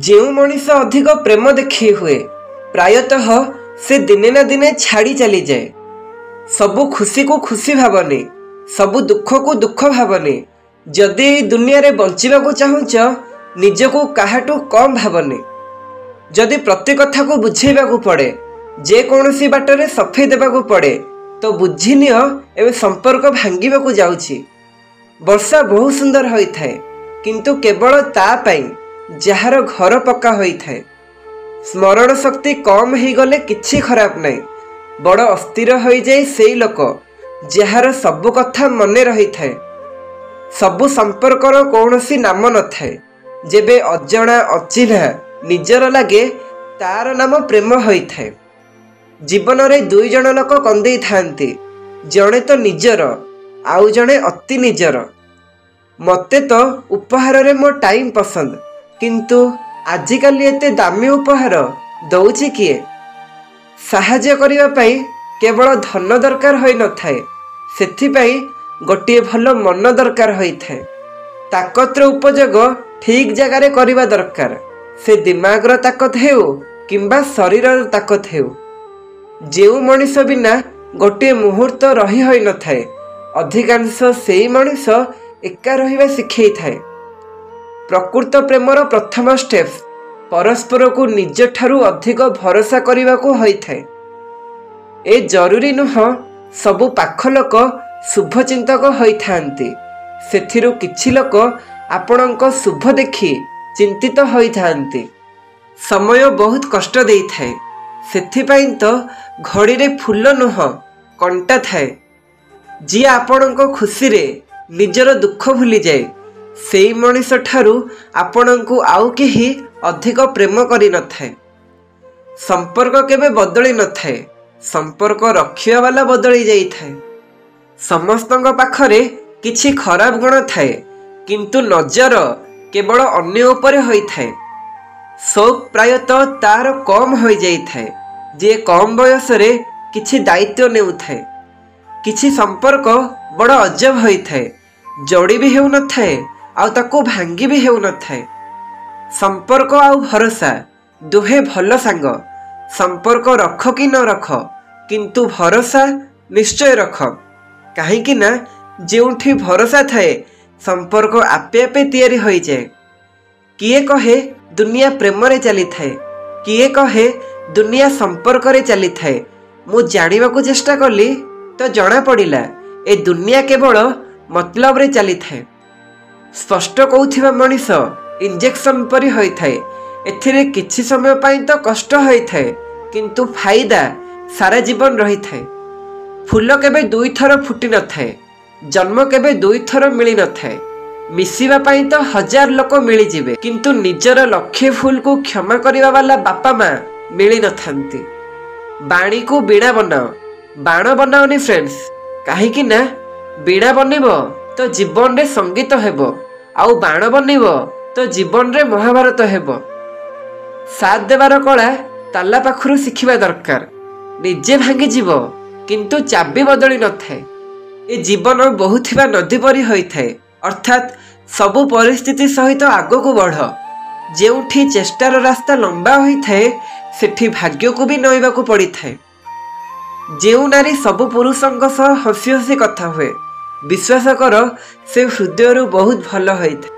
ଯେଉଁ ମଣିଷ ଅଧିକ ପ୍ରେମ ଦେଖେଇ ହୁଏ ପ୍ରାୟତଃ ସେ ଦିନେ ନା ଦିନେ ଛାଡ଼ି ଚାଲିଯାଏ। ସବୁ ଖୁସିକୁ ଖୁସି ଭାବନି, ସବୁ ଦୁଃଖକୁ ଦୁଃଖ ଭାବନି। ଯଦି ଏହି ଦୁନିଆରେ ବଞ୍ଚିବାକୁ ଚାହୁଁଛ ନିଜକୁ କାହାଠୁ କମ୍ ଭାବନି। ଯଦି ପ୍ରତି କଥାକୁ ବୁଝେଇବାକୁ ପଡ଼େ, ଯେକୌଣସି ବାଟରେ ସଫେଇ ଦେବାକୁ ପଡ଼େ, ତ ବୁଝିନିଅ ଏବେ ସମ୍ପର୍କ ଭାଙ୍ଗିବାକୁ ଯାଉଛି। ବର୍ଷା ବହୁତ ସୁନ୍ଦର ହୋଇଥାଏ, କିନ୍ତୁ କେବଳ ତା ପାଇଁ ଯାହାର ଘର ପକ୍କା ହୋଇଥାଏ। ସ୍ମରଣ ଶକ୍ତି କମ୍ ହେଇଗଲେ କିଛି ଖରାପ ନାହିଁ। ବଡ଼ ଅସ୍ଥିର ହୋଇଯାଏ ସେଇ ଲୋକ ଯାହାର ସବୁ କଥା ମନେ ରହିଥାଏ। ସବୁ ସମ୍ପର୍କର କୌଣସି ନାମ ନଥାଏ। ଯେବେ ଅଜଣା ଅଚିହ୍ନା ନିଜର ଲାଗେ ତାର ନାମ ପ୍ରେମ ହୋଇଥାଏ। ଜୀବନରେ ଦୁଇ ଜଣ ଲୋକ କନ୍ଦେଇଥାନ୍ତି, ଜଣେ ତ ନିଜର, ଆଉ ଜଣେ ଅତି ନିଜର। ମୋତେ ତ ଉପହାରରେ ମୋ ଟାଇମ୍ ପସନ୍ଦ, କିନ୍ତୁ ଆଜିକାଲି ଏତେ ଦାମୀ ଉପହାର ଦଉଛି କିଏ? ସାହାଯ୍ୟ କରିବା ପାଇଁ କେବଳ ଧନ ଦରକାର ହୋଇନଥାଏ, ସେଥିପାଇଁ ଗୋଟିଏ ଭଲ ମନ ଦରକାର ହୋଇଥାଏ। ତାକତର ଉପଯୋଗ ଠିକ୍ ଜାଗାରେ କରିବା ଦରକାର। ସେ ଦିମାଗର ତାକତ ହେଉ କିମ୍ବା ଶରୀରର ତାକତ ହେଉ। ଯେଉଁ ମଣିଷ ବିନା ଗୋଟିଏ ମୁହୂର୍ତ୍ତ ରହି ହୋଇନଥାଏ, ଅଧିକାଂଶ ସେଇ ମଣିଷ ଏକା ରହିବା ଶିଖେଇଥାଏ। ପ୍ରକୃତ ପ୍ରେମର ପ୍ରଥମ ଷ୍ଟେପ୍ ପରସ୍ପରକୁ ନିଜଠାରୁ ଅଧିକ ଭରସା କରିବାକୁ ହୋଇଥାଏ। ଏ ଜରୁରୀ ନୁହଁ ସବୁ ପାଖ ଲୋକ ଶୁଭଚିନ୍ତକ ହୋଇଥାନ୍ତି। ସେଥିରୁ କିଛି ଲୋକ ଆପଣଙ୍କ ଶୁଭ ଦେଖି ଚିନ୍ତିତ ହୋଇଥାନ୍ତି। ସମୟ ବହୁତ କଷ୍ଟ ଦେଇଥାଏ, ସେଥିପାଇଁ ତ ଘଡ଼ିରେ ଫୁଲ ନୁହଁ କଣ୍ଟା ଥାଏ। ଯିଏ ଆପଣଙ୍କ ଖୁସିରେ ନିଜର ଦୁଃଖ ଭୁଲିଯାଏ, ସେଇ ମଣିଷ ଠାରୁ ଆପଣଙ୍କୁ ଆଉ କେହି ଅଧିକ ପ୍ରେମ କରିନଥାଏ। ସମ୍ପର୍କ କେବେ ବଦଳି ନଥାଏ, ସମ୍ପର୍କ ରଖିବା ବାଲା ବଦଳି ଯାଇଥାଏ। ସମସ୍ତଙ୍କ ପାଖରେ କିଛି ଖରାପ ଗୁଣ ଥାଏ, କିନ୍ତୁ ନଜର କେବଳ ଅନ୍ୟ ଉପରେ ହୋଇଥାଏ। ସୌକ ପ୍ରାୟତଃ ତାର କମ୍ ହୋଇଯାଇଥାଏ, ଯିଏ କମ୍ ବୟସରେ କିଛି ଦାୟିତ୍ୱ ନେଉଥାଏ। କିଛି ସମ୍ପର୍କ ବଡ଼ ଅଜବ ହୋଇଥାଏ, ଯୋଡ଼ି ବି ହେଉନଥାଏ ଆଉ ତାକୁ ଭାଙ୍ଗି ବି ହେଉନଥାଏ। ସମ୍ପର୍କ ଆଉ ଭରସା ଦୁହେଁ ଭଲ ସାଙ୍ଗ। ସମ୍ପର୍କ ରଖ କି ନ ରଖ, କିନ୍ତୁ ଭରସା ନିଶ୍ଚୟ ରଖ। କାହିଁକି ନା ଯେଉଁଠି ଭରସା ଥାଏ ସମ୍ପର୍କ ଆପେ ଆପେ ତିଆରି ହୋଇଯାଏ। କିଏ କହେ ଦୁନିଆ ପ୍ରେମରେ ଚାଲିଥାଏ, କିଏ କହେ ଦୁନିଆ ସମ୍ପର୍କରେ ଚାଲିଥାଏ। ମୁଁ ଜାଣିବାକୁ ଚେଷ୍ଟା କଲି ତ ଜଣାପଡ଼ିଲା ଏ ଦୁନିଆ କେବଳ ମତଲବରେ ଚାଲିଥାଏ। ସ୍ପଷ୍ଟ କହୁଥିବା ମଣିଷ ଇଞ୍ଜେକ୍ସନ ପରି ହୋଇଥାଏ। ଏଥିରେ କିଛି ସମୟ ପାଇଁ ତ କଷ୍ଟ ହୋଇଥାଏ, କିନ୍ତୁ ଫାଇଦା ସାରା ଜୀବନ ରହିଥାଏ। ଫୁଲ କେବେ ଦୁଇଥର ଫୁଟି ନଥାଏ, ଜନ୍ମ କେବେ ଦୁଇଥର ମିଳିନଥାଏ। ମିଶିବା ପାଇଁ ତ ହଜାର ଲୋକ ମିଳିଯିବେ, କିନ୍ତୁ ନିଜର ଲକ୍ଷେ ଭୁଲକୁ କ୍ଷମା କରିବା ବାଲା ବାପା ମା ମିଳିନଥାନ୍ତି। ବାଣୀକୁ ବୀଣା ବନାଅ, ବାଣ ବନାଅନି ଫ୍ରେଣ୍ଡସ୍। କାହିଁକି ନା ବୀଣା ବନିବ ତ ଜୀବନରେ ସଙ୍ଗୀତ ହେବ, ଆଉ ବାଣ ବନିବ ତ ଜୀବନରେ ମହାଭାରତ ହେବ। ସାଥ ଦେବାର କଳା ତାଲା ପାଖରୁ ଶିଖିବା ଦରକାର। ନିଜେ ଭାଙ୍ଗିଯିବ, କିନ୍ତୁ ଚାବି ବଦଳି ନଥାଏ। ଏ ଜୀବନ ବହୁଥିବା ନଦୀ ପରି ହୋଇଥାଏ, ଅର୍ଥାତ୍ ସବୁ ପରିସ୍ଥିତି ସହିତ ଆଗକୁ ବଢ଼। ଯେଉଁଠି ଚେଷ୍ଟାର ରାସ୍ତା ଲମ୍ବା ହୋଇଥାଏ, ସେଠି ଭାଗ୍ୟକୁ ବି ନଇବାକୁ ପଡ଼ିଥାଏ। ଯେଉଁ ନାରୀ ସବୁ ପୁରୁଷଙ୍କ ସହ ହସି ହସି କଥା ହୁଏ, ବିଶ୍ୱାସ କର ସେ ହୃଦୟରୁ ବହୁତ ଭଲ ହୋଇଥାଏ।